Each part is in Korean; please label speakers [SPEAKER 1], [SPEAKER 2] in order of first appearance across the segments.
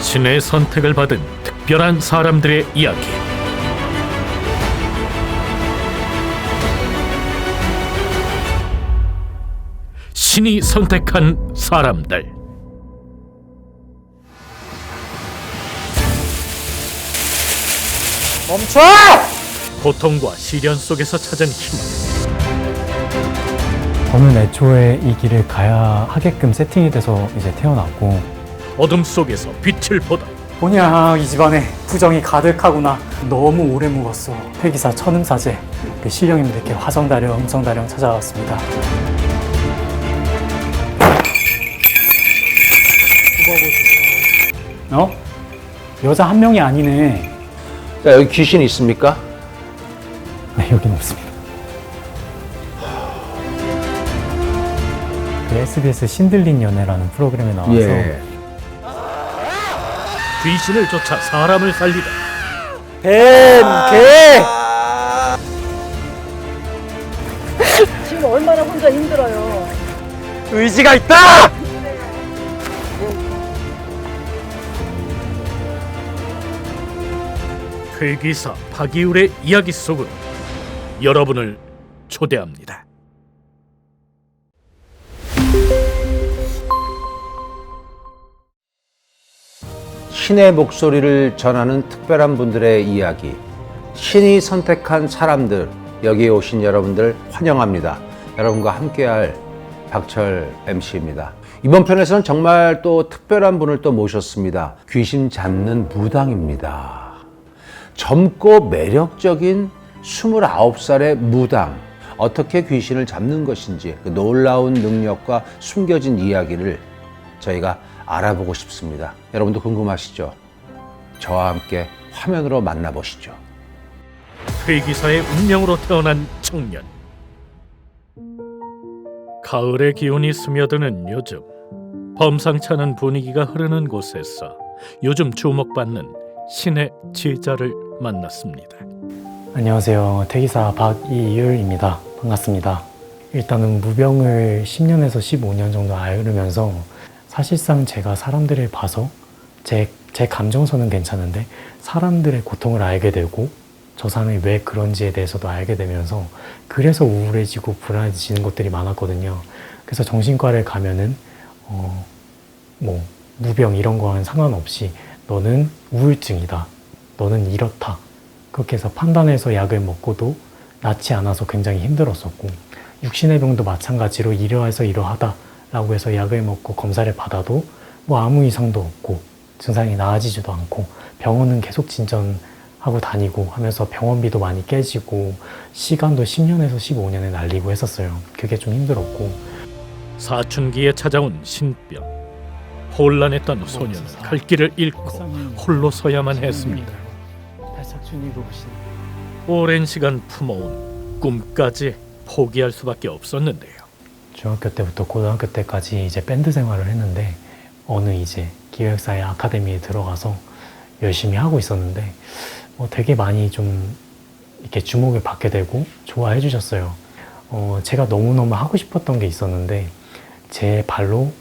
[SPEAKER 1] 신의 선택을 받은 특별한 사람들의 이야기. 신이 선택한 사람들.
[SPEAKER 2] 멈춰!
[SPEAKER 1] 고통과 시련 속에서 찾은 희망.
[SPEAKER 3] 저는 애초에 이 길을 가야 하게끔 세팅이 돼서 이제 태어났고,
[SPEAKER 1] 어둠 속에서 빛을 보다.
[SPEAKER 2] 뭐냐, 이 집안에 부정이 가득하구나. 너무 오래 묵었어. 폐기사 천음사제, 그 신령님들께 화성다령, 음성다령 찾아왔습니다. 어? 여자 한 명이 아니네.
[SPEAKER 4] 자, 여기 귀신 있습니까?
[SPEAKER 3] 네, 여긴 없습니다. 그 SBS 신들린 연애라는 프로그램에 나와서
[SPEAKER 4] 예.
[SPEAKER 1] 귀신을 쫓아 사람을 살리다.
[SPEAKER 2] 개!
[SPEAKER 5] 지금 얼마나 혼자 힘들어요.
[SPEAKER 2] 의지가 있다!
[SPEAKER 1] 회귀사 박이울의 이야기 속으로 여러분을 초대합니다.
[SPEAKER 4] 신의 목소리를 전하는 특별한 분들의 이야기, 신이 선택한 사람들, 여기에 오신 여러분들 환영합니다. 여러분과 함께할 박철 MC입니다. 이번 편에서는 정말 또 특별한 분을 또 모셨습니다. 귀신 잡는 무당입니다. 젊고 매력적인 29살의 무당, 어떻게 귀신을 잡는 것인지 그 놀라운 능력과 숨겨진 이야기를 저희가 알아보고 싶습니다. 여러분도 궁금하시죠? 저와 함께 화면으로 만나보시죠.
[SPEAKER 1] 회귀사의 운명으로 태어난 청년. 가을의 기운이 스며드는 요즘, 범상치 않은 분위기가 흐르는 곳에서 요즘 주목받는 신의 제자를 만났습니다.
[SPEAKER 3] 안녕하세요. 태기사 박이율입니다. 반갑습니다. 일단은 무병을 10년에서 15년 정도 앓으면서 사실상 제가 사람들을 봐서 제 감정선은 괜찮은데 사람들의 고통을 알게 되고 저 사람이 왜 그런지에 대해서도 알게 되면서 그래서 우울해지고 불안해지는 것들이 많았거든요. 그래서 정신과를 가면은 뭐 무병 이런 거와는 상관없이 너는 우울증이다. 너는 이렇다. 그렇게 해서 판단해서 약을 먹고도 낫지 않아서 굉장히 힘들었었고, 육신의 병도 마찬가지로 이러해서 이러하다 라고 해서 약을 먹고 검사를 받아도 뭐 아무 이상도 없고 증상이 나아지지도 않고 병원은 계속 진전하고 다니고 하면서 병원비도 많이 깨지고 시간도 10년에서 15년에 날리고 했었어요. 그게 좀 힘들었고,
[SPEAKER 1] 사춘기에 찾아온 신병. 혼란했던 소년은 갈 길을 잃고 홀로 서야만 했습니다. 오랜 시간 품어온 꿈까지 포기할 수밖에 없었는데요.
[SPEAKER 3] 중학교 때부터 고등학교 때까지 이제 밴드 생활을 했는데 어느 이제 기획사의 아카데미에 들어가서 열심히 하고 있었는데 되게 많이 좀 이렇게 주목을 받게 되고 좋아해 주셨어요. 제가 너무너무 하고 싶었던 게 있었는데 제 발로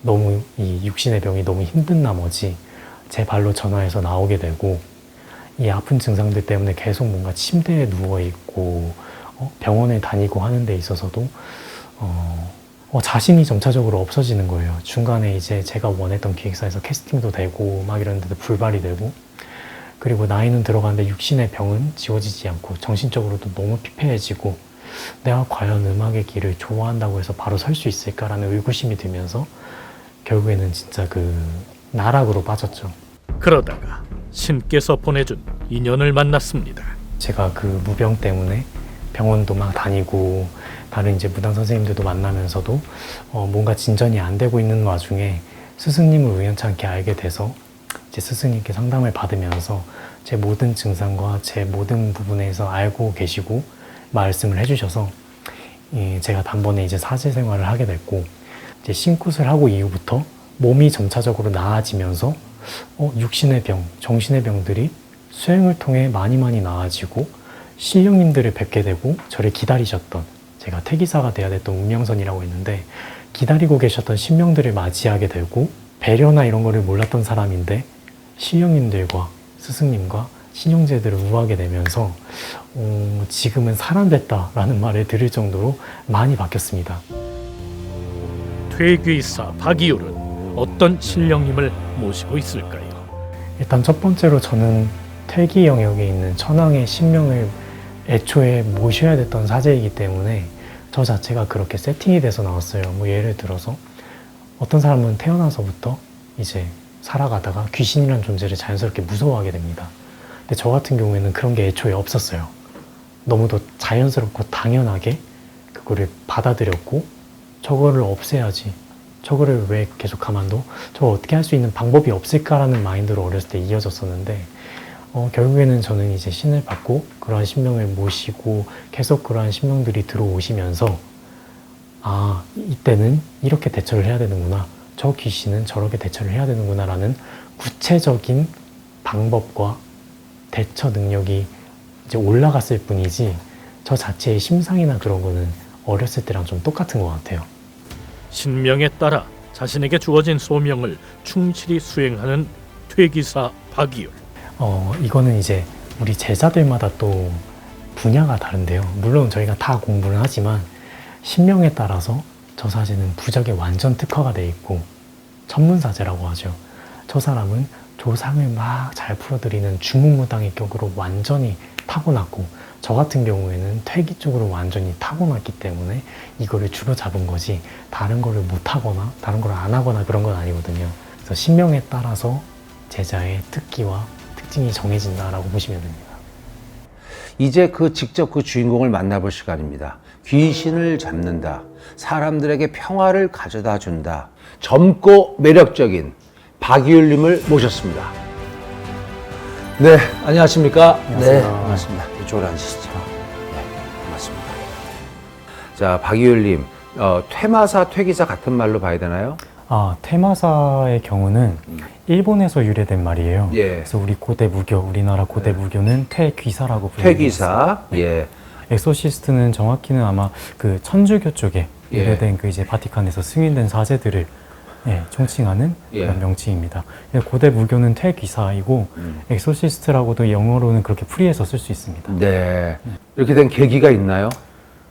[SPEAKER 3] 너무 이 육신의 병이 너무 힘든 나머지 제 발로 전화해서 나오게 되고 이 아픈 증상들 때문에 계속 뭔가 침대에 누워있고 병원에 다니고 하는 데 있어서도 자신이 점차적으로 없어지는 거예요. 중간에 이제 제가 원했던 기획사에서 캐스팅도 되고 막 이런데도 불발이 되고, 그리고 나이는 들어가는데 육신의 병은 지워지지 않고 정신적으로도 너무 피폐해지고 내가 과연 음악의 길을 좋아한다고 해서 바로 설 수 있을까라는 의구심이 들면서 결국에는 진짜 그 나락으로 빠졌죠.
[SPEAKER 1] 그러다가 신께서 보내준 인연을 만났습니다.
[SPEAKER 3] 제가 그 무병 때문에 병원도 막 다니고 다른 이제 무당 선생님들도 만나면서도 뭔가 진전이 안 되고 있는 와중에 스승님을 우연찮게 알게 돼서 이제 스승님께 상담을 받으면서 제 모든 증상과 제 모든 부분에서 알고 계시고 말씀을 해주셔서 제가 단번에 이제 사제 생활을 하게 됐고, 이제 신굿을 하고 이후부터 몸이 점차적으로 나아지면서 육신의 병, 정신의 병들이 수행을 통해 많이 나아지고 신령님들을 뵙게 되고 저를 기다리셨던, 제가 태기사가 돼야 됐던 운명선이라고 했는데 기다리고 계셨던 신명들을 맞이하게 되고, 배려나 이런 거를 몰랐던 사람인데 신령님들과 스승님과 신형제들을 우하게 되면서 지금은 사람 됐다라는 말을 들을 정도로 많이 바뀌었습니다.
[SPEAKER 1] 퇴귀사 박이율은 어떤 신령님을 모시고 있을까요?
[SPEAKER 3] 일단 첫 번째로 저는 퇴기 영역에 있는 천황의 신명을 애초에 모셔야 됐던 사제이기 때문에 저 자체가 그렇게 세팅이 돼서 나왔어요. 뭐 예를 들어서 어떤 사람은 태어나서부터 이제 살아가다가 귀신이라는 존재를 자연스럽게 무서워하게 됩니다. 근데 저 같은 경우에는 그런 게 애초에 없었어요. 너무도 자연스럽고 당연하게 그거를 받아들였고 저거를 없애야지. 저거를 왜 계속 가만둬? 저거 어떻게 할 수 있는 방법이 없을까라는 마인드로 어렸을 때 이어졌었는데 결국에는 저는 이제 신을 받고 그러한 신명을 모시고 계속 그러한 신명들이 들어오시면서 아, 이때는 이렇게 대처를 해야 되는구나. 저 귀신은 저렇게 대처를 해야 되는구나 라는 구체적인 방법과 대처 능력이 이제 올라갔을 뿐이지 저 자체의 심상이나 그런 거는 어렸을 때랑 좀 똑같은 것 같아요.
[SPEAKER 1] 신명에 따라 자신에게 주어진 소명을 충실히 수행하는 퇴기사 박이율.
[SPEAKER 3] 이거는 이제 우리 제자들마다 또 분야가 다른데요. 물론 저희가 다 공부를 하지만 신명에 따라서 저 사제는 부적에 완전 특화가 돼 있고 천문사제라고 하죠. 저 사람은 조상을 막 잘 풀어드리는 주묵무당의 격으로 완전히 타고났고 저 같은 경우에는 퇴기 쪽으로 완전히 타고났기 때문에 이거를 주로 잡은 거지 다른 거를 못하거나 다른 걸 안 하거나 그런 건 아니거든요. 그래서 신명에 따라서 제자의 특기와 특징이 정해진다라고 보시면 됩니다.
[SPEAKER 4] 이제 직접 그 주인공을 만나볼 시간입니다. 귀신을 잡는다. 사람들에게 평화를 가져다 준다. 젊고 매력적인 박이율님을 모셨습니다. 네, 안녕하십니까?
[SPEAKER 3] 안녕하세요.
[SPEAKER 4] 네, 반갑습니다. 이쪽으로 앉으시죠. 네, 반갑습니다. 자, 박이율님, 퇴마사, 퇴기사 같은 말로 봐야 되나요?
[SPEAKER 3] 퇴마사의 경우는 일본에서 유래된 말이에요.
[SPEAKER 4] 예.
[SPEAKER 3] 그래서 우리 고대 무교, 우리나라 고대 무교는 퇴귀사라고 부릅니다.
[SPEAKER 4] 퇴기사, 예.
[SPEAKER 3] 엑소시스트는 정확히는 아마 그 천주교 쪽에
[SPEAKER 4] 예.
[SPEAKER 3] 유래된 그 이제 바티칸에서 승인된 사제들을 총칭하는
[SPEAKER 4] 예.
[SPEAKER 3] 그런 명칭입니다. 고대 무교는 퇴귀사이고 엑소시스트라고도 영어로는 그렇게 풀이해서 쓸 수 있습니다.
[SPEAKER 4] 네. 이렇게 된 계기가 있나요?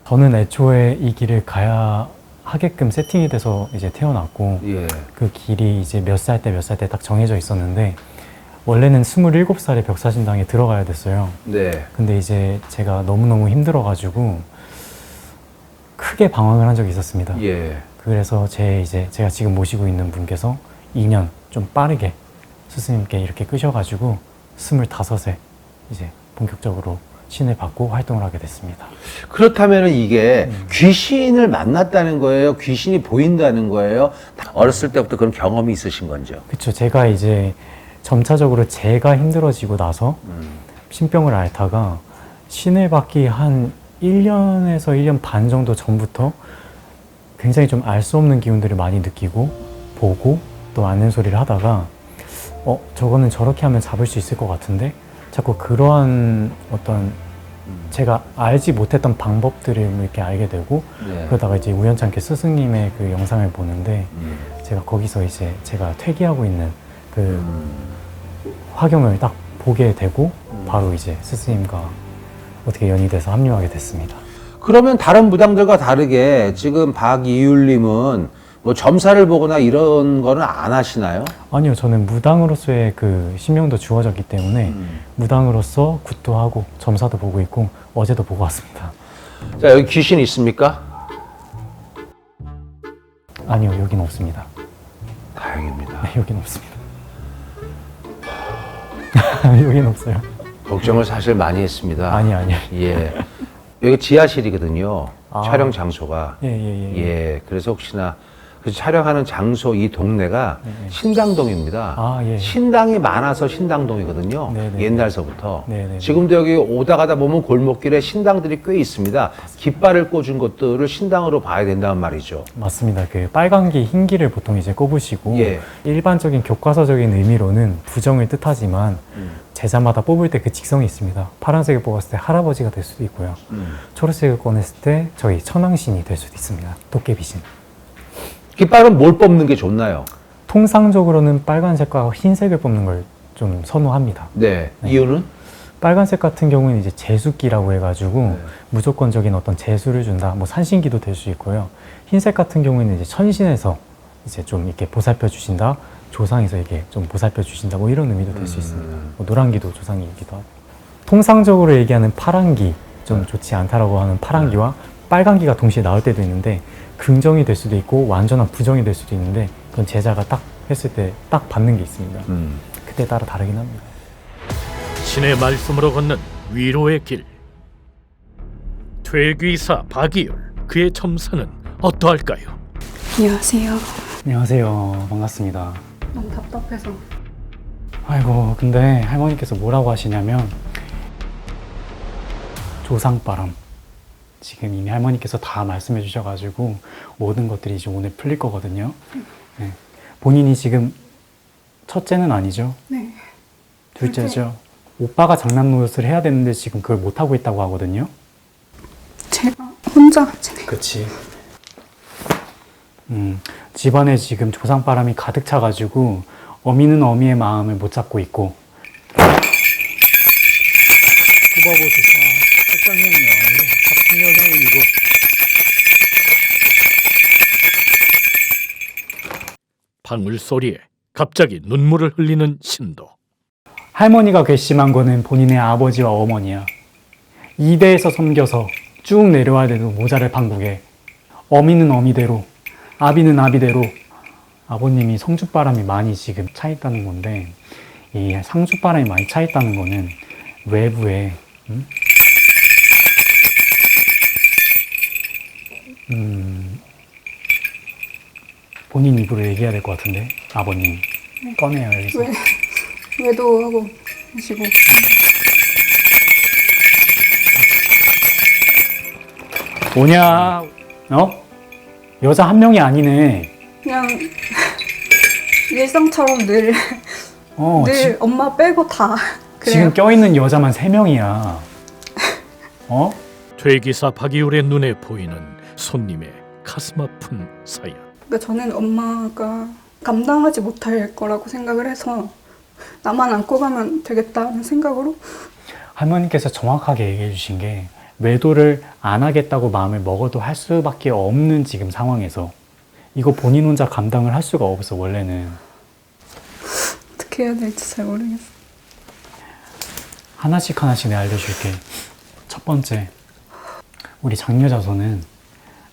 [SPEAKER 3] 저는 애초에 이 길을 가야 하게끔 세팅이 돼서 이제 태어났고
[SPEAKER 4] 예.
[SPEAKER 3] 그 길이 이제 몇 살 때 몇 살 때 딱 정해져 있었는데 원래는 27살에 벽사신당에 들어가야 됐어요.
[SPEAKER 4] 네.
[SPEAKER 3] 근데 이제 제가 너무너무 힘들어가지고 크게 방황을 한 적이 있었습니다.
[SPEAKER 4] 예.
[SPEAKER 3] 그래서 제가 지금 모시고 있는 분께서 2년 좀 빠르게 스승님께 이렇게 끄셔가지고 25세 이제 본격적으로 신을 받고 활동을 하게 됐습니다.
[SPEAKER 4] 그렇다면 이게 귀신을 만났다는 거예요? 귀신이 보인다는 거예요? 어렸을 때부터 그런 경험이 있으신 건죠?
[SPEAKER 3] 그쵸. 제가 이제 점차적으로 제가 힘들어지고 나서 신병을 앓다가 신을 받기 한 1년에서 1년 반 정도 전부터 굉장히 좀 알 수 없는 기운들을 많이 느끼고 보고 또 아는 소리를 하다가 저거는 저렇게 하면 잡을 수 있을 것 같은데 자꾸 그러한 어떤 제가 알지 못했던 방법들을 이렇게 알게 되고
[SPEAKER 4] 네.
[SPEAKER 3] 그러다가 이제 우연찮게 스승님의 그 영상을 보는데 제가 거기서 이제 제가 퇴기하고 있는 그 화경을 딱 보게 되고 바로 이제 스승님과 어떻게 연이 돼서 합류하게 됐습니다.
[SPEAKER 4] 그러면 다른 무당들과 다르게 지금 박이율님은 뭐 점사를 보거나 이런 거는 안 하시나요?
[SPEAKER 3] 아니요, 저는 무당으로서의 그 신명도 주어졌기 때문에 무당으로서 굿도 하고 점사도 보고 있고 어제도 보고 왔습니다.
[SPEAKER 4] 자, 여기 귀신 있습니까?
[SPEAKER 3] 아니요, 여긴 없습니다.
[SPEAKER 4] 다행입니다.
[SPEAKER 3] 네, 여긴 없습니다. 여긴 없어요.
[SPEAKER 4] 걱정을 사실 많이 했습니다.
[SPEAKER 3] 아니요.
[SPEAKER 4] 예. 여기 지하실이거든요.
[SPEAKER 3] 아.
[SPEAKER 4] 촬영 장소가.
[SPEAKER 3] 예.
[SPEAKER 4] 예. 그래서 혹시나 그 촬영하는 장소 이 동네가 신당동입니다.
[SPEAKER 3] 아, 예.
[SPEAKER 4] 신당이 많아서 신당동이거든요.
[SPEAKER 3] 네네.
[SPEAKER 4] 옛날서부터.
[SPEAKER 3] 네네.
[SPEAKER 4] 지금도 여기 오다 가다 보면 골목길에 신당들이 꽤 있습니다. 깃발을 꽂은 것들을 신당으로 봐야 된다는 말이죠.
[SPEAKER 3] 맞습니다. 그 빨간기, 흰기를 보통 이제 꼽으시고
[SPEAKER 4] 예.
[SPEAKER 3] 일반적인 교과서적인 의미로는 부정을 뜻하지만 제자마다 뽑을 때 그 직성이 있습니다. 파란색을 뽑았을 때 할아버지가 될 수도 있고요. 초록색을 꺼냈을 때 저희 천왕신이 될 수도 있습니다. 도깨비신.
[SPEAKER 4] 깃발은 뭘 뽑는 게 좋나요?
[SPEAKER 3] 통상적으로는 빨간색과 흰색을 뽑는 걸 좀 선호합니다.
[SPEAKER 4] 네.
[SPEAKER 3] 네.
[SPEAKER 4] 이유는?
[SPEAKER 3] 빨간색 같은 경우는 이제 재수기라고 해가지고
[SPEAKER 4] 네.
[SPEAKER 3] 무조건적인 어떤 재수를 준다. 뭐 산신기도 될 수 있고요. 흰색 같은 경우에는 이제 천신에서 이제 좀 이렇게 보살펴 주신다. 조상에서 이렇게 좀 보살펴 주신다. 뭐 이런 의미도 될 수 있습니다. 뭐 노란기도 조상이기도 하고. 통상적으로 얘기하는 파란기, 좀 좋지 않다라고 하는 파란기와 빨간기가 동시에 나올 때도 있는데 긍정이 될 수도 있고 완전한 부정이 될 수도 있는데 그건 제자가 딱 했을 때 딱 받는 게 있습니다. 그때 따라 다르긴 합니다.
[SPEAKER 1] 신의 말씀으로 걷는 위로의 길. 퇴귀사 박이율, 그의 첨사는 어떠할까요?
[SPEAKER 6] 안녕하세요.
[SPEAKER 3] 안녕하세요. 반갑습니다.
[SPEAKER 6] 너무 답답해서.
[SPEAKER 3] 아이고, 근데 할머니께서 뭐라고 하시냐면 조상바람. 지금 이미 할머니께서 다 말씀해 주셔가지고 모든 것들이 이제 오늘 풀릴 거거든요. 네. 본인이 지금 첫째는 아니죠?
[SPEAKER 6] 네.
[SPEAKER 3] 둘째죠? 오빠가 장남 노릇을 해야 되는데 지금 그걸 못하고 있다고 하거든요.
[SPEAKER 6] 제가 혼자 지내요.
[SPEAKER 3] 그치. 집안에 지금 조상바람이 가득 차가지고 어미는 어미의 마음을 못 잡고 있고 후바보수사 책상형이요. 같은 여성이고
[SPEAKER 1] 방울 소리에 갑자기 눈물을 흘리는 신도.
[SPEAKER 3] 할머니가 괘씸한 거는 본인의 아버지와 어머니야. 2대에서 섬겨서 쭉 내려와야 돼도 모자를 판국에 어미는 어미대로 아비는 아비대로 아버님이 성주바람이 많이 지금 차 있다는 건데 이 상주바람이 많이 차 있다는 거는 외부에 본인 입으로 얘기해야 될 것 같은데 아버님 꺼내요 여기서.
[SPEAKER 6] 외도하고 하시고.
[SPEAKER 3] 뭐냐? 어? 여자 한 명이 아니네.
[SPEAKER 6] 그냥 일상처럼 늘 엄마 빼고 다 그래요.
[SPEAKER 3] 지금 껴있는 여자만 3명이야. 어?
[SPEAKER 1] 퇴기사 박이율의 눈에 보이는 손님의 가슴 아픈 사연.
[SPEAKER 6] 그러니까 저는 엄마가 감당하지 못할 거라고 생각을 해서 나만 안고 가면 되겠다는 생각으로.
[SPEAKER 3] 할머니께서 정확하게 얘기해 주신 게 외도를 안 하겠다고 마음을 먹어도 할 수밖에 없는 지금 상황에서 이거 본인 혼자 감당을 할 수가 없어 원래는.
[SPEAKER 6] 어떻게 해야 될지 잘 모르겠어요.
[SPEAKER 3] 하나씩 내가 알려줄게. 첫 번째, 우리 장녀자손은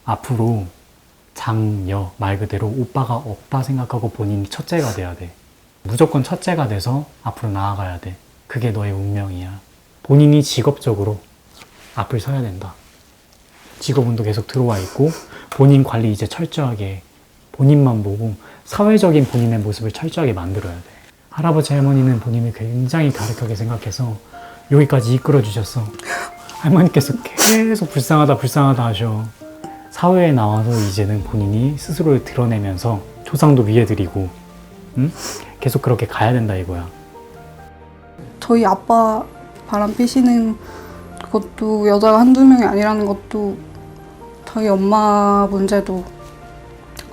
[SPEAKER 3] 앞으로 장녀 말 그대로 오빠가 없다 생각하고 본인이 첫째가 돼야 돼. 무조건 첫째가 돼서 앞으로 나아가야 돼. 그게 너의 운명이야. 본인이 직업적으로 앞을 서야 된다. 직업운도 계속 들어와 있고 본인 관리 이제 철저하게 해. 본인만 보고 사회적인 본인의 모습을 철저하게 만들어야 돼. 할아버지 할머니는 본인을 굉장히 다르게 생각해서 여기까지 이끌어 주셨어. 할머니께서 계속 불쌍하다 하셔. 사회에 나와서 이제는 본인이 스스로를 드러내면서 조상도 위해드리고 계속 그렇게 가야 된다 이거야.
[SPEAKER 6] 저희 아빠 바람 피시는 것도 여자가 한두 명이 아니라는 것도 저희 엄마 문제도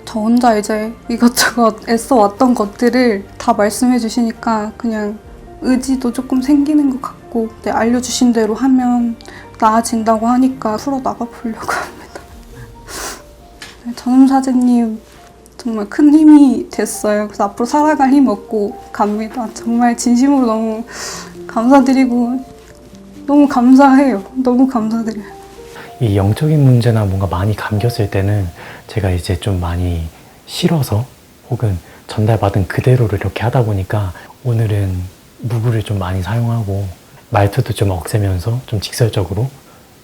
[SPEAKER 6] 저 혼자 이제 이것저것 애써 왔던 것들을 다 말씀해 주시니까 그냥 의지도 조금 생기는 것 같고 알려주신 대로 하면 나아진다고 하니까 풀어나가 보려고 합니다. 전음사제님 정말 큰 힘이 됐어요. 그래서 앞으로 살아갈 힘 얻고 갑니다. 정말 진심으로 너무 감사드리고 너무 감사해요. 너무 감사드려요.
[SPEAKER 3] 이 영적인 문제나 뭔가 많이 감겼을 때는 제가 이제 좀 많이 실어서 혹은 전달받은 그대로를 이렇게 하다 보니까 오늘은 무구를 좀 많이 사용하고 말투도 좀 억세면서 좀 직설적으로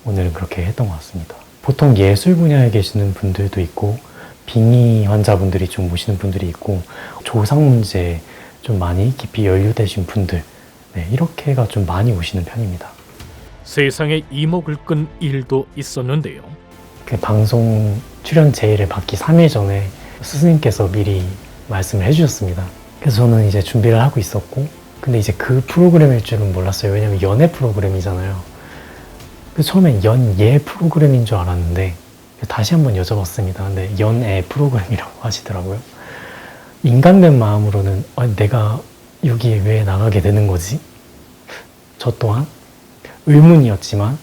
[SPEAKER 3] 오늘은 그렇게 했던 것 같습니다. 보통 예술 분야에 계시는 분들도 있고 빙의 환자분들이 좀 오시는 분들이 있고 조상 문제에 좀 많이 깊이 연루되신 분들 이렇게가 좀 많이 오시는 편입니다.
[SPEAKER 1] 세상에 이목을 끈 일도 있었는데요.
[SPEAKER 3] 그 방송 출연 제의를 받기 3일 전에 스승님께서 미리 말씀을 해주셨습니다. 그래서 저는 이제 준비를 하고 있었고 근데 이제 그 프로그램일 줄은 몰랐어요. 왜냐면 연애 프로그램이잖아요. 그래서 처음엔 연예 프로그램인 줄 알았는데 다시 한번 여쭤봤습니다. 근데 연애 프로그램이라고 하시더라고요. 인간된 마음으로는 내가 여기에 왜 나가게 되는 거지? 저 또한 의문이었지만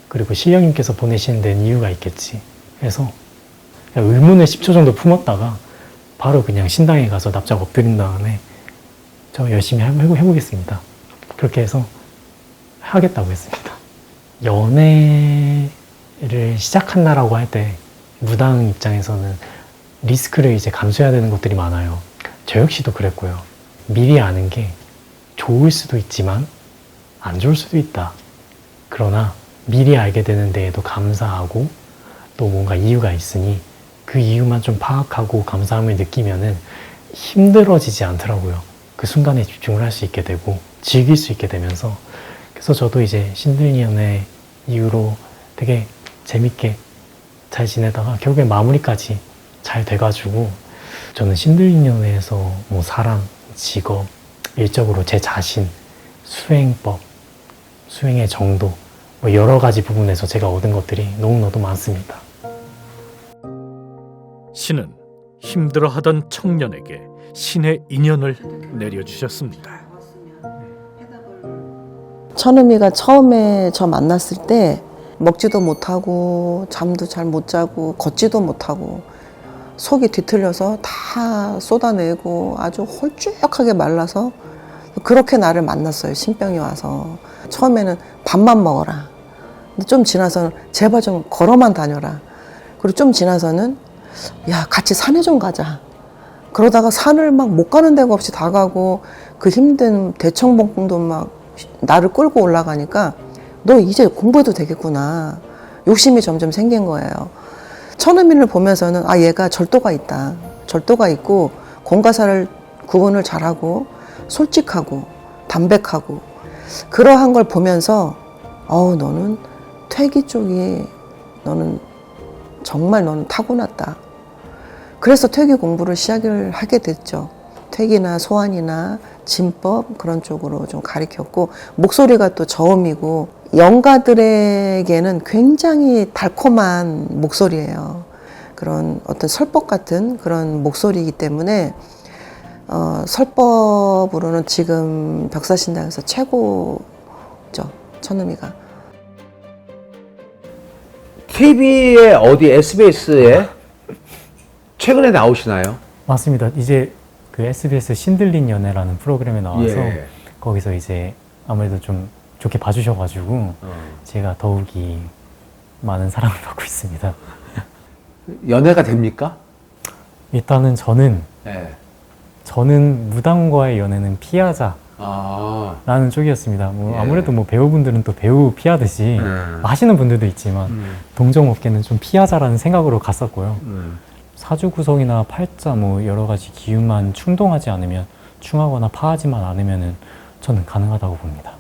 [SPEAKER 3] 그리고 신령님께서 보내시는 데는 이유가 있겠지 해서 그냥 의문을 10초 정도 품었다가 바로 그냥 신당에 가서 납작 엎드린 다음에 저 열심히 해보겠습니다. 그렇게 해서 하겠다고 했습니다. 연애를 시작한다라고 할 때 무당 입장에서는 리스크를 이제 감수해야 되는 것들이 많아요. 저 역시도 그랬고요. 미리 아는 게 좋을 수도 있지만 안 좋을 수도 있다. 그러나 미리 알게 되는 데에도 감사하고 또 뭔가 이유가 있으니 그 이유만 좀 파악하고 감사함을 느끼면은 힘들어지지 않더라고요. 그 순간에 집중을 할 수 있게 되고 즐길 수 있게 되면서 그래서 저도 이제 신들연애 이후로 되게 재밌게 잘 지내다가 결국에 마무리까지 잘 돼가지고 저는 신들연애에서 뭐 사랑, 직업, 일적으로 제 자신, 수행법, 수행의 정도 뭐 여러 가지 부분에서 제가 얻은 것들이 너무나도 많습니다.
[SPEAKER 1] 신은 힘들어하던 청년에게 신의 인연을 내려주셨습니다.
[SPEAKER 7] 천음이가 처음에 저 만났을 때 먹지도 못하고 잠도 잘 못 자고 걷지도 못하고 속이 뒤틀려서 다 쏟아내고 아주 홀쭉하게 말라서 그렇게 나를 만났어요. 신병이 와서. 처음에는 밥만 먹어라. 근데 좀 지나서는 제발 좀 걸어만 다녀라. 그리고 좀 지나서는 야 같이 산에 좀 가자. 그러다가 산을 막 못 가는 데가 없이 다 가고 그 힘든 대청봉도 막 나를 끌고 올라가니까 너 이제 공부해도 되겠구나. 욕심이 점점 생긴 거예요. 천음이를 보면서는 아 얘가 절도가 있다. 절도가 있고 공과사를 구분을 잘하고 솔직하고 담백하고 그러한 걸 보면서 너는 퇴기 쪽이 너는 정말 너는 타고났다. 그래서 퇴기 공부를 시작을 하게 됐죠. 퇴기나 소환이나 진법 그런 쪽으로 좀 가르쳤고 목소리가 또 저음이고 영가들에게는 굉장히 달콤한 목소리예요. 그런 어떤 설법 같은 그런 목소리이기 때문에 설법으로는 지금 벽사신당에서 최고죠. 천음이가.
[SPEAKER 4] TV에 어디 SBS에 최근에 나오시나요?
[SPEAKER 3] 맞습니다. 이제 그 SBS 신들린 연애라는 프로그램에 나와서
[SPEAKER 4] 예.
[SPEAKER 3] 거기서 이제 아무래도 좀 좋게 봐주셔가지고 제가 더욱이 많은 사랑을 받고 있습니다.
[SPEAKER 4] 연애가 됩니까?
[SPEAKER 3] 일단은
[SPEAKER 4] 네.
[SPEAKER 3] 저는 무당과의 연애는 피하자라는
[SPEAKER 4] 아,
[SPEAKER 3] 쪽이었습니다. 뭐
[SPEAKER 4] 예.
[SPEAKER 3] 아무래도 뭐 배우분들은 또 배우 피하듯이 하시는 분들도 있지만 동정업계는 좀 피하자라는 생각으로 갔었고요. 사주 구성이나 팔자 뭐 여러 가지 기운만 충동하지 않으면 충하거나 파하지만 않으면은 저는 가능하다고 봅니다.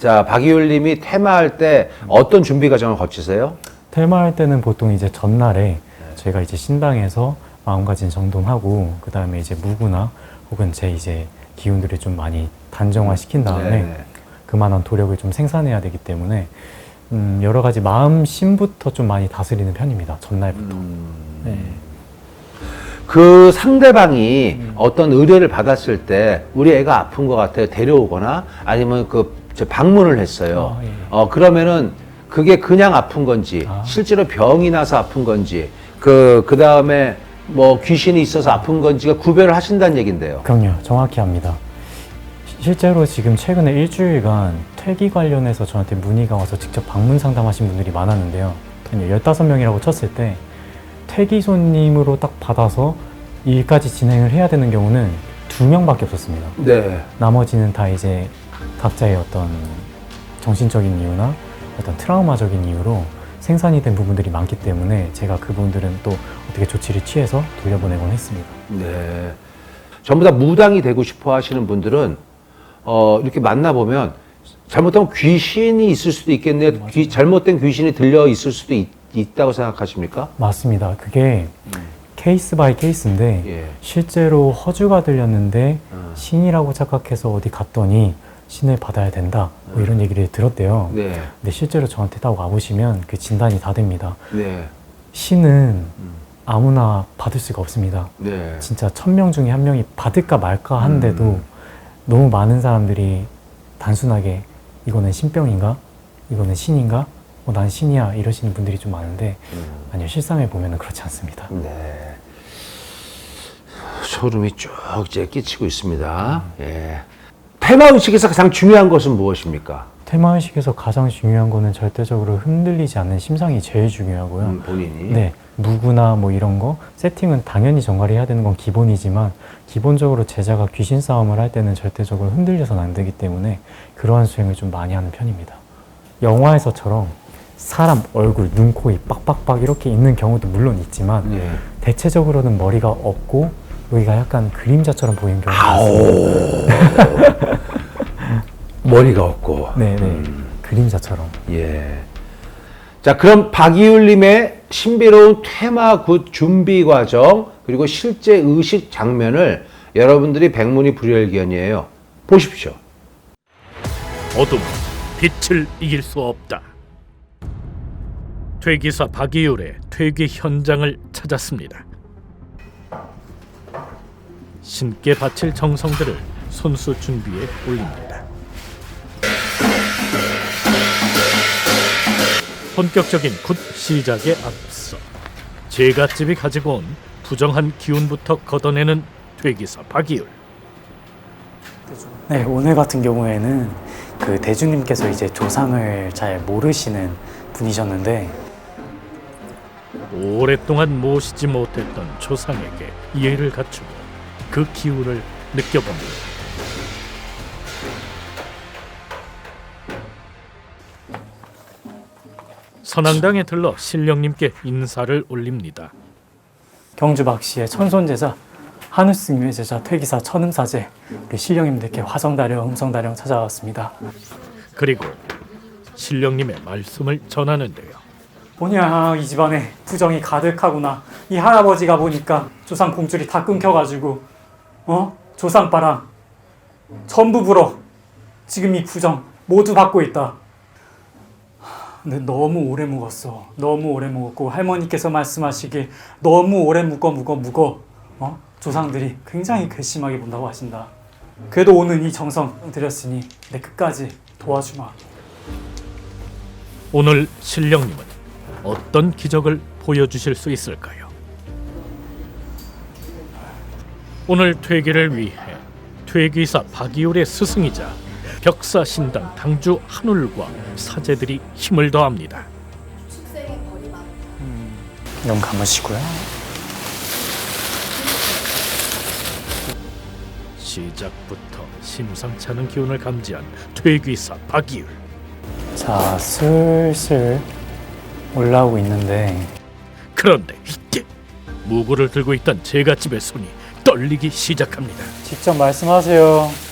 [SPEAKER 4] 자, 박이율님이 테마할 때 어떤 준비 과정을 거치세요?
[SPEAKER 3] 테마할 때는 보통 이제 전날에 저희가 이제 신당에서 마음가짐 정돈하고 그 다음에 이제 무구나 혹은 제 이제 기운들을 좀 많이 단정화 시킨 다음에
[SPEAKER 4] 네.
[SPEAKER 3] 그만한 도력을 좀 생산해야 되기 때문에 여러 가지 마음 심부터 좀 많이 다스리는 편입니다. 전날부터. 네.
[SPEAKER 4] 그 상대방이 어떤 의뢰를 받았을 때 우리 애가 아픈 것 같아요. 데려오거나 아니면 저 방문을 했어요.
[SPEAKER 3] 아, 예.
[SPEAKER 4] 그러면은 그게 그냥 아픈 건지 실제로 병이 나서 아픈 건지 그 다음에 뭐 귀신이 있어서 아픈 건지가 구별을 하신다는 얘긴데요.
[SPEAKER 3] 그럼요. 정확히 합니다. 실제로 지금 최근에 일주일간 퇴기 관련해서 저한테 문의가 와서 직접 방문 상담하신 분들이 많았는데요. 15명이라고 쳤을 때 퇴기 손님으로 딱 받아서 일까지 진행을 해야 되는 경우는 2명밖에 없었습니다.
[SPEAKER 4] 네.
[SPEAKER 3] 나머지는 다 이제 각자의 어떤 정신적인 이유나 어떤 트라우마적인 이유로 생산이 된 부분들이 많기 때문에 제가 그분들은 또 어떻게 조치를 취해서 돌려보내곤 했습니다.
[SPEAKER 4] 네. 전부 다 무당이 되고 싶어 하시는 분들은 이렇게 만나보면 잘못하면 귀신이 있을 수도 있겠네요. 잘못된 귀신이 들려 있을 수도 있다고 생각하십니까?
[SPEAKER 3] 맞습니다. 그게 케이스 바이 케이스인데
[SPEAKER 4] 예.
[SPEAKER 3] 실제로 허주가 들렸는데 신이라고 착각해서 어디 갔더니 신을 받아야 된다 뭐 이런 얘기를 들었대요.
[SPEAKER 4] 네.
[SPEAKER 3] 근데 실제로 저한테 딱 와보시면 그 진단이 다 됩니다.
[SPEAKER 4] 네.
[SPEAKER 3] 신은 아무나 받을 수가 없습니다.
[SPEAKER 4] 네.
[SPEAKER 3] 진짜 1000명 중에 1명이 받을까 말까 한데도 너무 많은 사람들이 단순하게 이거는 신병인가? 이거는 신인가? 난 신이야 이러시는 분들이 좀 많은데 아니요, 실상을 보면 그렇지 않습니다.
[SPEAKER 4] 네. 소름이 쭉 이제 끼치고 있습니다. 예. 테마 의식에서 가장 중요한 것은 무엇입니까?
[SPEAKER 3] 테마의식에서 가장 중요한 거는 절대적으로 흔들리지 않는 심상이 제일 중요하고요.
[SPEAKER 4] 본인이.
[SPEAKER 3] 네, 무구나 뭐 이런 거 세팅은 당연히 정갈이 해야 되는 건 기본이지만 기본적으로 제자가 귀신 싸움을 할 때는 절대적으로 흔들려서는 안 되기 때문에 그러한 수행을 좀 많이 하는 편입니다. 영화에서처럼 사람 얼굴, 눈, 코, 입 빡빡빡 이렇게 있는 경우도 물론 있지만
[SPEAKER 4] 예.
[SPEAKER 3] 대체적으로는 머리가 없고 여기가 약간 그림자처럼 보이는 경우가 있습니다.
[SPEAKER 4] 머리가 없고.
[SPEAKER 3] 네네, 그림자처럼.
[SPEAKER 4] 예. 자, 그럼 박이율님의 신비로운 테마 굿 준비 과정 그리고 실제 의식 장면을 여러분들이 백문이 불여일견이에요. 보십시오.
[SPEAKER 1] 어둠은 빛을 이길 수 없다. 퇴기사 박이율의 퇴기 현장을 찾았습니다. 신께 바칠 정성들을 손수 준비에 올립니다. 본격적인 굿 시작에 앞서 제갓집이 가지고 온 부정한 기운부터 걷어내는 퇴기사 박이율.
[SPEAKER 3] 네, 오늘 같은 경우에는 그 대주님께서 이제 조상을 잘 모르시는 분이셨는데
[SPEAKER 1] 오랫동안 모시지 못했던 조상에게 이해를 갖추고 그 기운을 느껴봅니다. 선앙당에 들러 신령님께 인사를 올립니다.
[SPEAKER 2] 경주 박씨의 천손제자 한우스님의 제자 퇴기사 천음사제 우리 신령님들께 화성다령 음성다령 찾아왔습니다.
[SPEAKER 1] 그리고 신령님의 말씀을 전하는데요.
[SPEAKER 2] 뭐냐, 이 집안에 부정이 가득하구나. 이 할아버지가 보니까 조상 공줄이 다 끊겨가지고 조상바람 전부 불어. 지금 이 부정 모두 받고 있다. 근데 너무 오래 묵었어. 너무 오래 묵었고 할머니께서 말씀하시길 너무 오래 묵어 조상들이 굉장히 괘씸하게 본다고 하신다. 그래도 오늘 이 정성 드렸으니 내 끝까지 도와주마.
[SPEAKER 1] 오늘 신령님은 어떤 기적을 보여주실 수 있을까요? 오늘 퇴기를 위해 퇴기사 박이율의 스승이자 벽사신당 당주 한울과 사제들이 힘을 더합니다.
[SPEAKER 3] 눈 감으시고요.
[SPEAKER 1] 시작부터 심상치 않은 기운을 감지한 퇴기사 박이율.
[SPEAKER 3] 자, 슬슬 올라오고 있는데
[SPEAKER 1] 그런데 이때 무구를 들고 있던 제갓집의 손이 떨리기 시작합니다.
[SPEAKER 2] 직접 말씀하세요.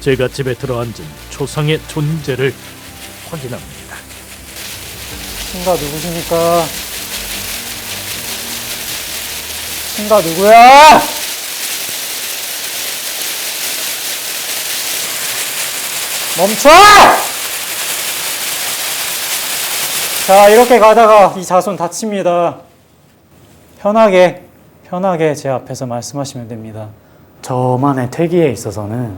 [SPEAKER 1] 제갓집에 들어앉은 조상의 존재를 확인합니다.
[SPEAKER 2] 신가 누구십니까? 신가 누구야? 멈춰! 자, 이렇게 가다가 이 자손 다칩니다. 편하게 제 앞에서 말씀하시면 됩니다.
[SPEAKER 3] 저만의 퇴기에 있어서는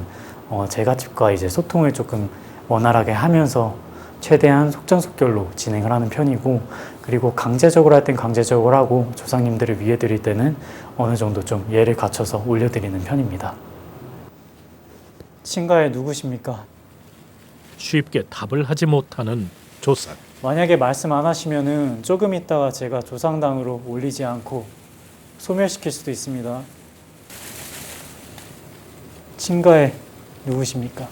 [SPEAKER 3] 제갓집과 이제 소통을 조금 원활하게 하면서 최대한 속전속결로 진행을 하는 편이고, 그리고 강제적으로 할 땐 강제적으로 하고 조상님들을 위해 드릴 때는 어느 정도 좀 예를 갖춰서 올려드리는 편입니다.
[SPEAKER 2] 친가에 누구십니까?
[SPEAKER 1] 쉽게 답을 하지 못하는 조상.
[SPEAKER 2] 만약에 말씀 안 하시면은 조금 있다가 제가 조상당으로 올리지 않고 소멸시킬 수도 있습니다. 친가에 누구십니까?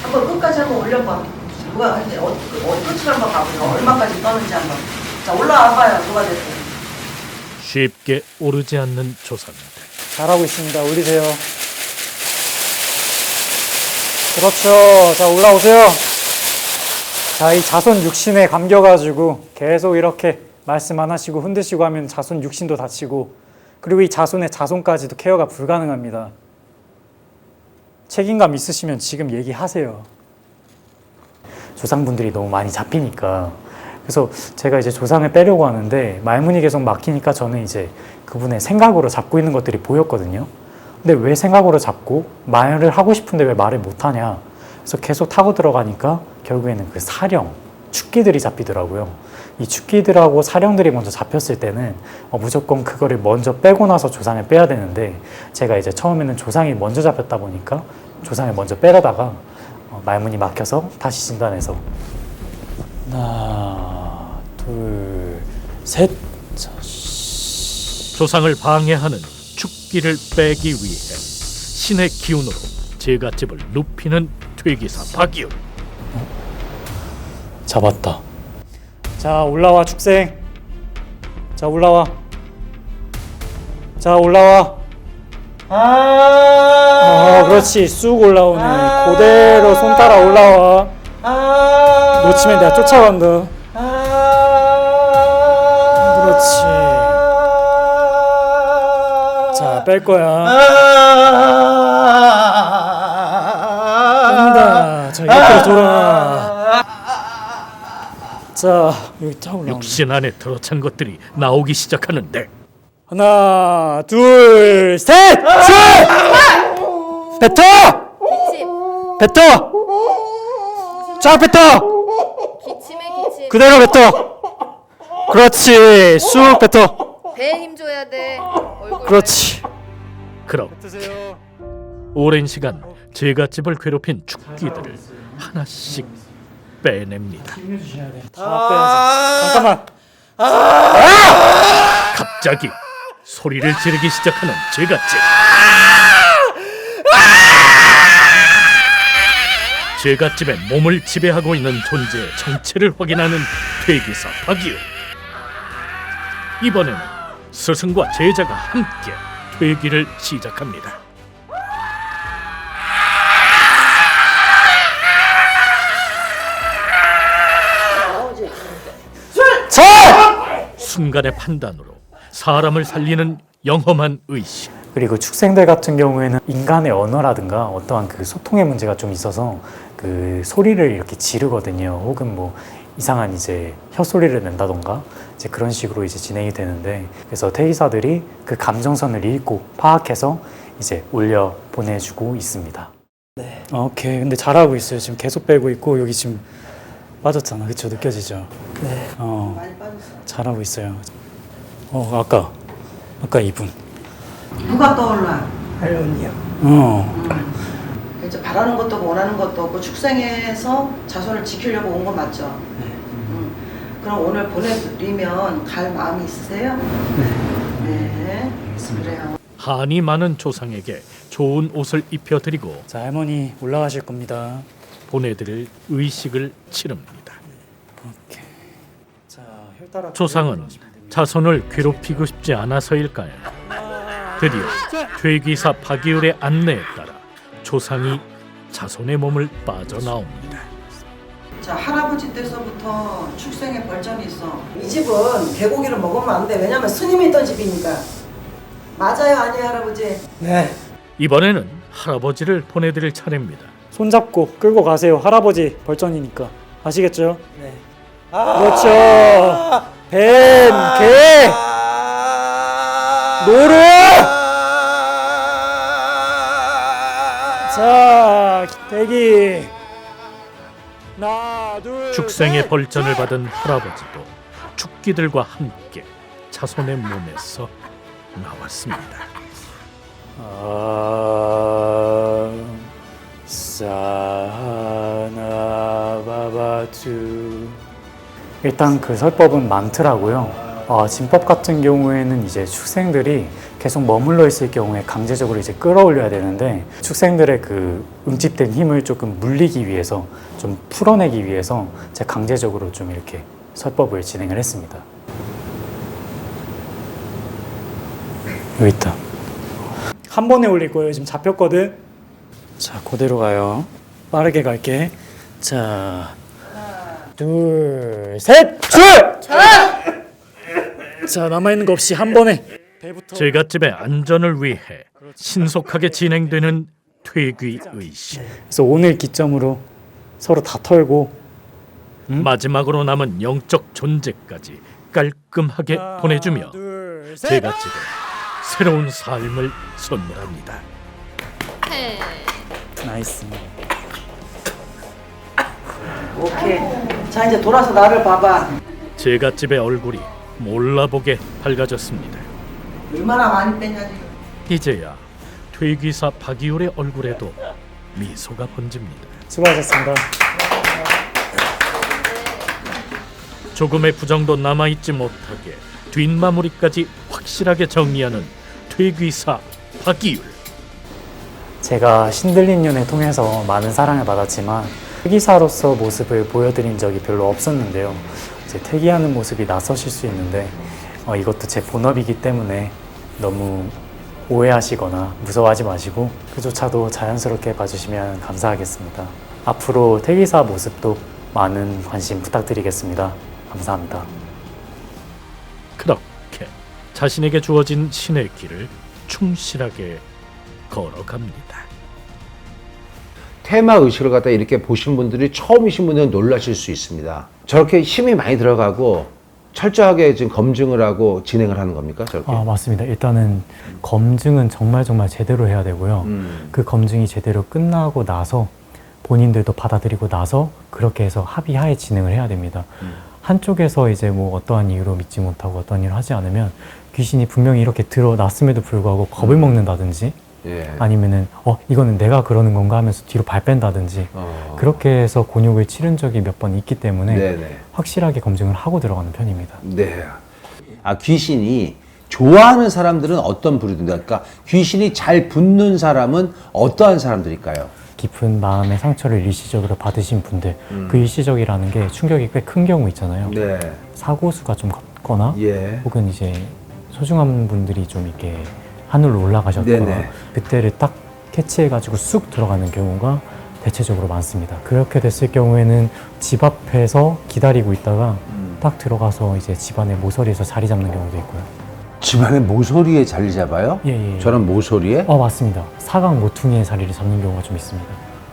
[SPEAKER 8] 한번 끝까지 한번 올려봐. 누가 하는지 끝을 한번 가보자. 얼마까지 떠는지 한번. 자, 올라와봐요. 누가 됐든.
[SPEAKER 1] 쉽게 오르지 않는 조상들.
[SPEAKER 2] 잘하고 있습니다. 올리세요. 그렇죠. 자, 올라오세요. 자, 이 자손 육신에 감겨가지고 계속 이렇게 말씀 안 하시고 흔드시고 하면 자손 육신도 다치고, 그리고 이 자손의 자손까지도 케어가 불가능합니다. 책임감 있으시면 지금 얘기하세요.
[SPEAKER 3] 조상분들이 너무 많이 잡히니까, 그래서 제가 이제 조상을 빼려고 하는데 말문이 계속 막히니까 저는 이제 그분의 생각으로 잡고 있는 것들이 보였거든요.
[SPEAKER 2] 근데 왜 생각으로 잡고 말을 하고 싶은데 왜 말을 못하냐. 그래서 계속 타고 들어가니까 결국에는 그 사령, 축기들이 잡히더라고요. 이 축기들하고 사령들이 먼저 잡혔을 때는 무조건 그거를 먼저 빼고 나서 조상을 빼야 되는데 제가 이제 처음에는 조상이 먼저 잡혔다 보니까 조상을 먼저 빼려다가 말문이 막혀서 다시 진단해서 하나, 둘, 셋.
[SPEAKER 1] 조상을 방해하는 축기를 빼기 위해 신의 기운으로 제갓집을 눕히는 퇴기사 박이윤.
[SPEAKER 2] 잡았다. 자, 올라와 축생. 자, 올라와. 자, 올라와. 그렇지. 쑥 올라오네. 그대로 손 따라 올라와. 놓치면 내가 쫓아간다. 그렇지. 자, 뺄 거야. 뺀다. 자, 옆으로 돌아. 자, 여기 딱 올라오네.
[SPEAKER 1] 육신 안에 들어찬 것들이 나오기 시작하는데
[SPEAKER 2] 하나, 둘, 셋! 셋! 뱉어! 뱉어! 쫙 뱉어! 그대로 뱉어! 그렇지! 쑥 뱉어!
[SPEAKER 5] 배에 힘 줘야 돼. 얼굴
[SPEAKER 2] 그렇지.
[SPEAKER 1] 그럼
[SPEAKER 2] 드세요.
[SPEAKER 1] 오랜 시간 제갓집을 괴롭힌 축기들을 하나씩 빼냅니다.
[SPEAKER 2] 힘내주셔야 돼. 다 빼야지. 잠깐만.
[SPEAKER 1] 갑자기 소리를 지르기 시작하는 제갓집. 제갓집의 몸을 지배하고 있는 존재의 정체를 확인하는 퇴기사 박이윤. 이번에는 스승과 제자가 함께 퇴기를 시작합니다. 순간의 판단으로 사람을 살리는 영험한 의식.
[SPEAKER 2] 그리고 축생들 같은 경우에는 인간의 언어라든가 어떠한 그 소통의 문제가 좀 있어서 그 소리를 이렇게 지르거든요. 혹은 뭐 이상한 이제 혀소리를 낸다던가 이제 그런 식으로 이제 진행이 되는데, 그래서 퇴기사들이 그 감정선을 읽고 파악해서 이제 올려 보내주고 있습니다. 네. 오케이. 근데 잘하고 있어요. 지금 계속 빼고 있고 여기 지금 빠졌잖아. 그쵸? 느껴지죠?
[SPEAKER 7] 네.
[SPEAKER 8] 많이 빠졌어.
[SPEAKER 2] 잘하고 있어요. 아까 이분.
[SPEAKER 8] 누가 떠올라?
[SPEAKER 7] 할머니요.
[SPEAKER 8] 이제 바라는 것도 없고 원하는 것도 없고 축생에서 자손을 지키려고 온 거 맞죠? 그럼 오늘 보내드리면 갈 마음이 있으세요? 네. 그래요.
[SPEAKER 1] 한이 많은 조상에게 좋은 옷을 입혀드리고
[SPEAKER 2] 자, 할머니 올라가실 겁니다.
[SPEAKER 1] 보내드릴 의식을 치릅니다.
[SPEAKER 2] 오케이. 자, 혈 따라
[SPEAKER 1] 조상은
[SPEAKER 2] 올라가시면 됩니다.
[SPEAKER 1] 자손을 괴롭히고 싶지 않아서일까요? 드디어 퇴기사 박이율의 안내에 따라 조상이 자손의 몸을 빠져나옵니다.
[SPEAKER 8] 자, 할아버지 때서부터 축생의 벌점이 있어. 이 집은 개고기를 먹으면 안 돼. 왜냐면 스님이 있던 집이니까. 맞아요, 아니에요, 할아버지?
[SPEAKER 7] 네.
[SPEAKER 1] 이번에는 할아버지를 보내드릴 차례입니다.
[SPEAKER 2] 손잡고 끌고 가세요. 할아버지 벌전이니까. 아시겠죠?
[SPEAKER 7] 네.
[SPEAKER 2] 그렇죠. 뱀, 개, 노루. 자, 대기. 하나, 둘,
[SPEAKER 1] 축생의
[SPEAKER 2] 셋.
[SPEAKER 1] 벌전을 받은 할아버지도 축기들과 함께 자손의 몸에서 나왔습니다.
[SPEAKER 2] 사나바바투. 일단 그 설법은 많더라고요. 진법 같은 경우에는 이제 축생들이 계속 머물러 있을 경우에 강제적으로 이제 끌어올려야 되는데, 축생들의 그 응집된 힘을 조금 물리기 위해서, 좀 풀어내기 위해서 제가 강제적으로 좀 이렇게 설법을 진행을 했습니다. 여기 있다. 한 번에 올릴 거예요. 지금 잡혔거든. 자, 그대로 가요. 빠르게 갈게. 자, 둘, 셋, 줄! 자, 남아있는 거 없이 한 번에. 배부터.
[SPEAKER 1] 제갓집의 안전을 위해 신속하게 진행되는 퇴귀 의식.
[SPEAKER 2] 그래서 오늘 기점으로 서로 다 털고.
[SPEAKER 1] 마지막으로 남은 영적 존재까지 깔끔하게 보내주며
[SPEAKER 2] 둘, 셋.
[SPEAKER 1] 제갓집에 새로운 삶을 선물합니다.
[SPEAKER 2] 나이스.
[SPEAKER 8] 오케이. 자, 이제 돌아서 나를 봐봐.
[SPEAKER 1] 제갓집의 얼굴이 몰라보게 밝아졌습니다.
[SPEAKER 8] 얼마나 많이 뺐냐 지금.
[SPEAKER 1] 이제야 퇴기사 박이율의 얼굴에도 미소가 번집니다.
[SPEAKER 2] 수고하셨습니다.
[SPEAKER 1] 조금의 부정도 남아있지 못하게 뒷마무리까지 확실하게 정리하는 퇴기사 박이율.
[SPEAKER 2] 제가 신들린 연애 통해서 많은 사랑을 받았지만 퇴기사로서 모습을 보여드린 적이 별로 없었는데요. 이제 퇴기하는 모습이 낯서실 수 있는데 이것도 제 본업이기 때문에 너무 오해하시거나 무서워하지 마시고 그조차도 자연스럽게 봐주시면 감사하겠습니다. 앞으로 퇴기사 모습도 많은 관심 부탁드리겠습니다. 감사합니다.
[SPEAKER 1] 그렇게 자신에게 주어진 신의 길을 충실하게 걸어갑니다.
[SPEAKER 4] 테마 의식을 갖다 이렇게 보신 분들이 처음이신 분들은 놀라실 수 있습니다. 저렇게 힘이 많이 들어가고 철저하게 지금 검증을 하고 진행을 하는 겁니까? 저렇게?
[SPEAKER 3] 맞습니다. 일단은 검증은 정말 제대로 해야 되고요. 그 검증이 제대로 끝나고 나서 본인들도 받아들이고 나서 그렇게 해서 합의하에 진행을 해야 됩니다. 한쪽에서 이제 뭐 어떠한 이유로 믿지 못하고 어떠한 일을 하지 않으면 귀신이 분명히 이렇게 드러났음에도 불구하고 겁을 먹는다든지
[SPEAKER 4] 예.
[SPEAKER 3] 아니면은 이거는 내가 그러는 건가 하면서 뒤로 발 뺀다든지 그렇게 해서 곤욕을 치른 적이 몇 번 있기 때문에
[SPEAKER 4] 네네.
[SPEAKER 3] 확실하게 검증을 하고 들어가는 편입니다.
[SPEAKER 4] 네. 귀신이 좋아하는 사람들은 어떤 부류인가? 그러니까 귀신이 잘 붙는 사람은 어떠한 사람들일까요?
[SPEAKER 3] 깊은 마음의 상처를 일시적으로 받으신 분들, 그 일시적이라는 게 충격이 꽤 큰 경우 있잖아요.
[SPEAKER 4] 네.
[SPEAKER 3] 사고수가 좀 컸거나
[SPEAKER 4] 예.
[SPEAKER 3] 혹은 이제 소중한 분들이 좀 이렇게 하늘로 올라가셨거나
[SPEAKER 4] 네네.
[SPEAKER 3] 그때를 딱 캐치해가지고 쑥 들어가는 경우가 대체적으로 많습니다. 그렇게 됐을 경우에는 집 앞에서 기다리고 있다가 딱 들어가서 이제 집안의 모서리에서 자리 잡는 경우도 있고요.
[SPEAKER 4] 집안의 모서리에 자리 잡아요?
[SPEAKER 3] 예.
[SPEAKER 4] 저런 모서리에?
[SPEAKER 3] 맞습니다. 사각 모퉁이의 자리를 잡는 경우가 좀 있습니다.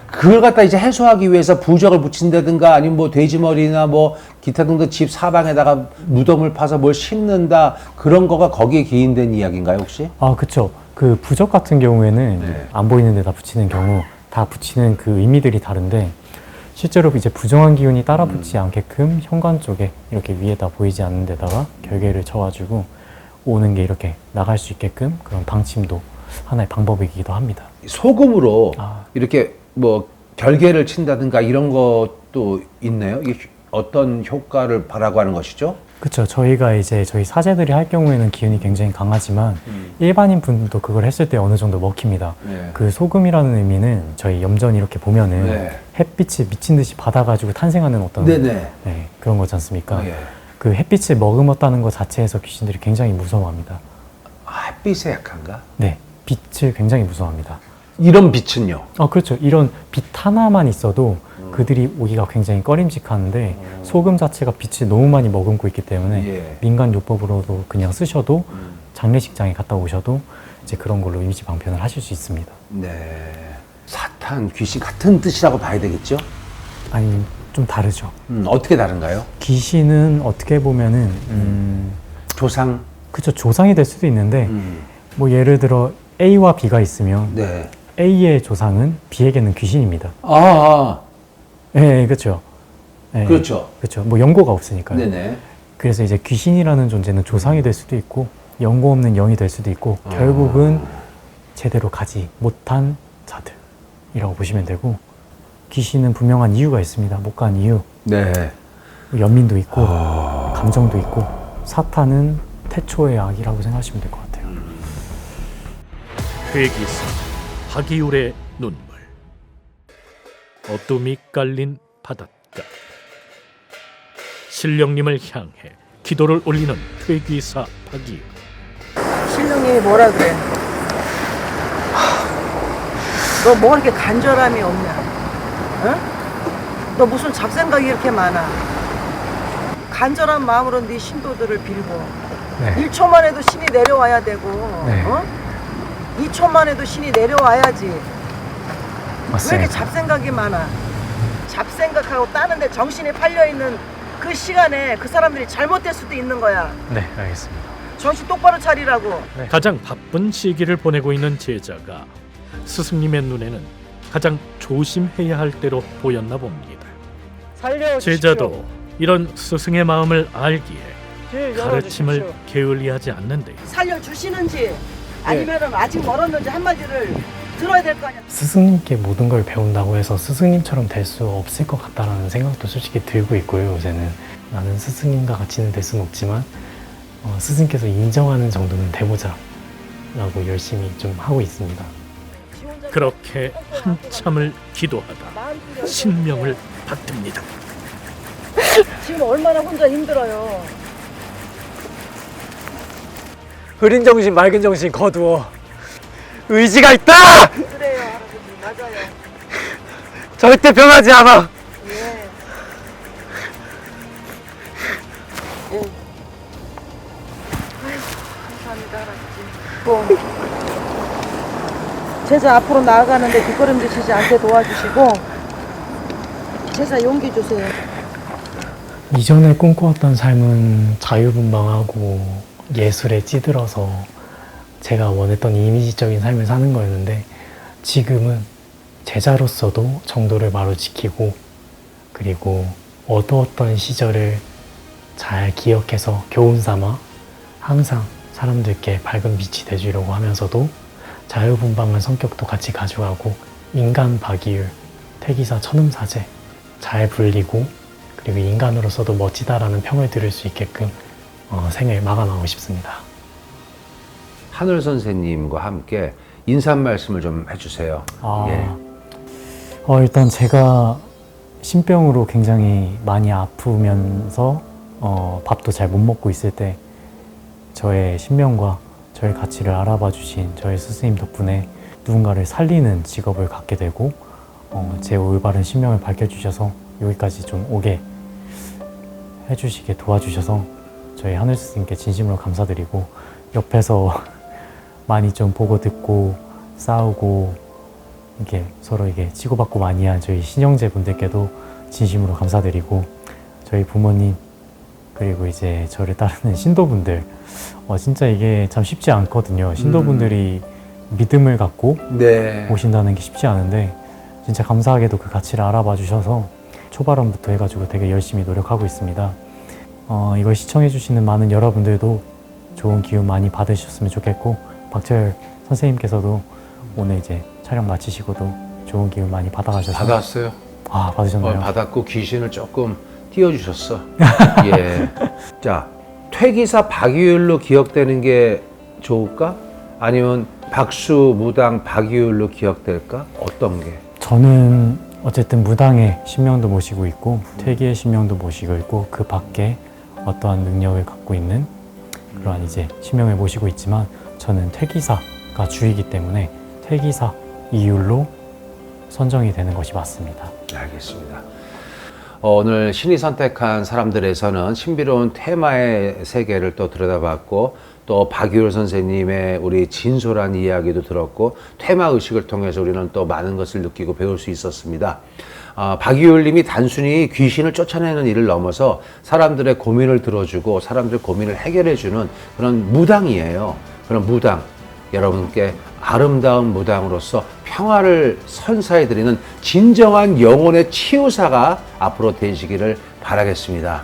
[SPEAKER 4] 그걸 갖다 이제 해소하기 위해서 부적을 붙인다든가 아니면 뭐 돼지머리나 뭐 기타 등등 집 사방에다가 무덤을 파서 뭘 심는다 그런 거가 거기에 기인된 이야기인가요 혹시?
[SPEAKER 3] 그쵸. 그 부적 같은 경우에는
[SPEAKER 4] 네.
[SPEAKER 3] 안 보이는 데다 붙이는 경우 다 붙이는 그 의미들이 다른데 실제로 이제 부정한 기운이 따라 붙지 않게끔 현관 쪽에 이렇게 위에다 보이지 않는 데다가 결계를 쳐가지고 오는 게 이렇게 나갈 수 있게끔 그런 방침도 하나의 방법이기도 합니다.
[SPEAKER 4] 소금으로 이렇게 뭐 결계를 친다든가 이런 것도 있나요? 이게 어떤 효과를 바라고 하는 것이죠?
[SPEAKER 3] 그렇죠. 저희가 이제 저희 사제들이 할 경우에는 기운이 굉장히 강하지만 일반인 분들도 그걸 했을 때 어느 정도 먹힙니다.
[SPEAKER 4] 네.
[SPEAKER 3] 그 소금이라는 의미는 저희 염전 이렇게 보면은
[SPEAKER 4] 네.
[SPEAKER 3] 햇빛이 미친 듯이 받아가지고 탄생하는 어떤
[SPEAKER 4] 네네.
[SPEAKER 3] 네, 그런 거지 않습니까?
[SPEAKER 4] 예.
[SPEAKER 3] 그 햇빛을 머금었다는 것 자체에서 귀신들이 굉장히 무서워합니다.
[SPEAKER 4] 햇빛에 약한가?
[SPEAKER 3] 네, 빛을 굉장히 무서워합니다.
[SPEAKER 4] 이런 빛은요?
[SPEAKER 3] 그렇죠. 이런 빛 하나만 있어도 그들이 오기가 굉장히 꺼림직하는데 소금 자체가 빛을 너무 많이 머금고 있기 때문에
[SPEAKER 4] 예.
[SPEAKER 3] 민간 요법으로도 그냥 쓰셔도 장례식장에 갔다 오셔도 이제 그런 걸로 이미지 방편을 하실 수 있습니다.
[SPEAKER 4] 네. 사탄, 귀신 같은 뜻이라고 봐야 되겠죠?
[SPEAKER 3] 아니, 좀 다르죠.
[SPEAKER 4] 어떻게 다른가요?
[SPEAKER 3] 귀신은 어떻게 보면은
[SPEAKER 4] 조상?
[SPEAKER 3] 그쵸, 조상이 될 수도 있는데 뭐 예를 들어 A와 B가 있으면
[SPEAKER 4] 네.
[SPEAKER 3] A의 조상은 B에게는 귀신입니다. 네, 그렇죠. 네,
[SPEAKER 4] 그렇죠.
[SPEAKER 3] 그렇죠. 뭐 연고가 없으니까요.
[SPEAKER 4] 네네.
[SPEAKER 3] 그래서 이제 귀신이라는 존재는 조상이 될 수도 있고 연고 없는 영이 될 수도 있고 결국은 제대로 가지 못한 자들이라고 보시면 되고 귀신은 분명한 이유가 있습니다. 못 간 이유.
[SPEAKER 4] 네.
[SPEAKER 3] 연민도 있고 감정도 있고 사탄은 태초의 악이라고 생각하시면 될 것 같아요.
[SPEAKER 1] 퇴기사 박이율의 눈물. 어둠이 깔린 바닷가. 신령님을 향해 기도를 올리는 퇴기사 박이율.
[SPEAKER 8] 신령님이 뭐라 그래? 너 뭐 이렇게 간절함이 없냐? 응? 너 무슨 잡생각이 이렇게 많아? 간절한 마음으로 네 신도들을 빌고 1초만 해도 신이 내려와야 되고 2초만 해도 신이 내려와야지. 왜 이렇게 잡생각이 많아? 잡생각하고 다른 데 정신이 팔려있는 그 시간에 그 사람들이 잘못될 수도 있는 거야.
[SPEAKER 3] 네, 알겠습니다.
[SPEAKER 8] 정신 똑바로 차리라고.
[SPEAKER 1] 가장 바쁜 시기를 보내고 있는 제자가 스승님의 눈에는 가장 조심해야 할 때로 보였나 봅니다. 제자도 이런 스승의 마음을 알기에 가르침을 게을리하지 않는데
[SPEAKER 8] 살려주시는지 아니면은 아직 멀었는지 한마디를 들어야 될 거 아니야.
[SPEAKER 3] 스승님께 모든 걸 배운다고 해서 스승님처럼 될 수 없을 것 같다라는 생각도 솔직히 들고 있고요. 요새는 나는 스승님과 같이는 될 수는 없지만 스승께서 인정하는 정도는 돼보자 라고 열심히 좀 하고 있습니다.
[SPEAKER 1] 그렇게 한참을 기도하다 신명을 받듭니다.
[SPEAKER 8] 지금 얼마나 혼자 힘들어요.
[SPEAKER 2] 흐린 정신 맑은 정신 거두어 의지가 있다!
[SPEAKER 8] 그래요, 할아버지. 맞아요.
[SPEAKER 2] 절대 변하지 않아.
[SPEAKER 8] 예. 감사합니다, 할아버지. 제사 앞으로 나아가는데 뒷걸음질 않게 도와주시고 제사 용기 주세요.
[SPEAKER 3] 이전에 꿈꿔왔던 삶은 자유분방하고 예술에 찌들어서 제가 원했던 이미지적인 삶을 사는 거였는데 지금은 제자로서도 정도를 바로 지키고 그리고 어두웠던 시절을 잘 기억해서 교훈 삼아 항상 사람들께 밝은 빛이 돼주려고 하면서도 자유분방한 성격도 같이 가져가고 인간 박이율, 태기사 천음사제 잘 불리고 그리고 인간으로서도 멋지다라는 평을 들을 수 있게끔 생을 마감하고 싶습니다.
[SPEAKER 4] 하늘 선생님과 함께 인사 말씀을 좀 해주세요. 예.
[SPEAKER 3] 일단 제가 신병으로 굉장히 많이 아프면서 밥도 잘 못 먹고 있을 때 저의 신명과 저의 가치를 알아봐 주신 저의 스승님 덕분에 누군가를 살리는 직업을 갖게 되고 제 올바른 신명을 밝혀주셔서 여기까지 좀 오게 해주시게 도와주셔서 저희 하늘 스승님께 진심으로 감사드리고 옆에서 많이 좀 보고 듣고 싸우고 이렇게 서로 이게 치고받고 많이 한 저희 신형제 분들께도 진심으로 감사드리고 저희 부모님 그리고 이제 저를 따르는 신도분들 진짜 이게 참 쉽지 않거든요. 신도분들이 믿음을 갖고
[SPEAKER 4] 네.
[SPEAKER 3] 오신다는 게 쉽지 않은데 진짜 감사하게도 그 가치를 알아봐 주셔서 초발언부터 해가지고 되게 열심히 노력하고 있습니다. 이걸 시청해 주시는 많은 여러분들도 좋은 기운 많이 받으셨으면 좋겠고 박철 선생님께서도 오늘 이제 촬영 마치시고도 좋은 기운 많이 받아가셔서
[SPEAKER 4] 받았어요.
[SPEAKER 3] 받으셨나요?
[SPEAKER 4] 받았고 귀신을 조금 띄워주셨어. 예. 자, 퇴기사 박이율로 기억되는 게 좋을까? 아니면 박수, 무당, 박이율로 기억될까? 어떤 게?
[SPEAKER 3] 저는 어쨌든 무당의 신명도 모시고 있고 퇴기의 신명도 모시고 있고 그 밖에 어떠한 능력을 갖고 있는 그러한 이제 신명을 모시고 있지만 저는 퇴기사가 주이기 때문에 퇴기사 이율로 선정이 되는 것이 맞습니다.
[SPEAKER 4] 알겠습니다. 오늘 신이 선택한 사람들에서는 신비로운 테마의 세계를 또 들여다봤고 또 박유열 선생님의 우리 진솔한 이야기도 들었고 테마 의식을 통해서 우리는 또 많은 것을 느끼고 배울 수 있었습니다. 박유열 님이 단순히 귀신을 쫓아내는 일을 넘어서 사람들의 고민을 들어주고 사람들의 고민을 해결해주는 그런 무당이에요. 그런 무당, 여러분께 아름다운 무당으로서 평화를 선사해드리는 진정한 영혼의 치유사가 앞으로 되시기를 바라겠습니다.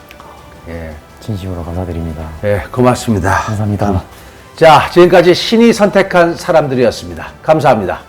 [SPEAKER 4] 예.
[SPEAKER 3] 진심으로 감사드립니다.
[SPEAKER 4] 예, 고맙습니다.
[SPEAKER 3] 감사합니다.
[SPEAKER 4] 자, 지금까지 신이 선택한 사람들이었습니다. 감사합니다.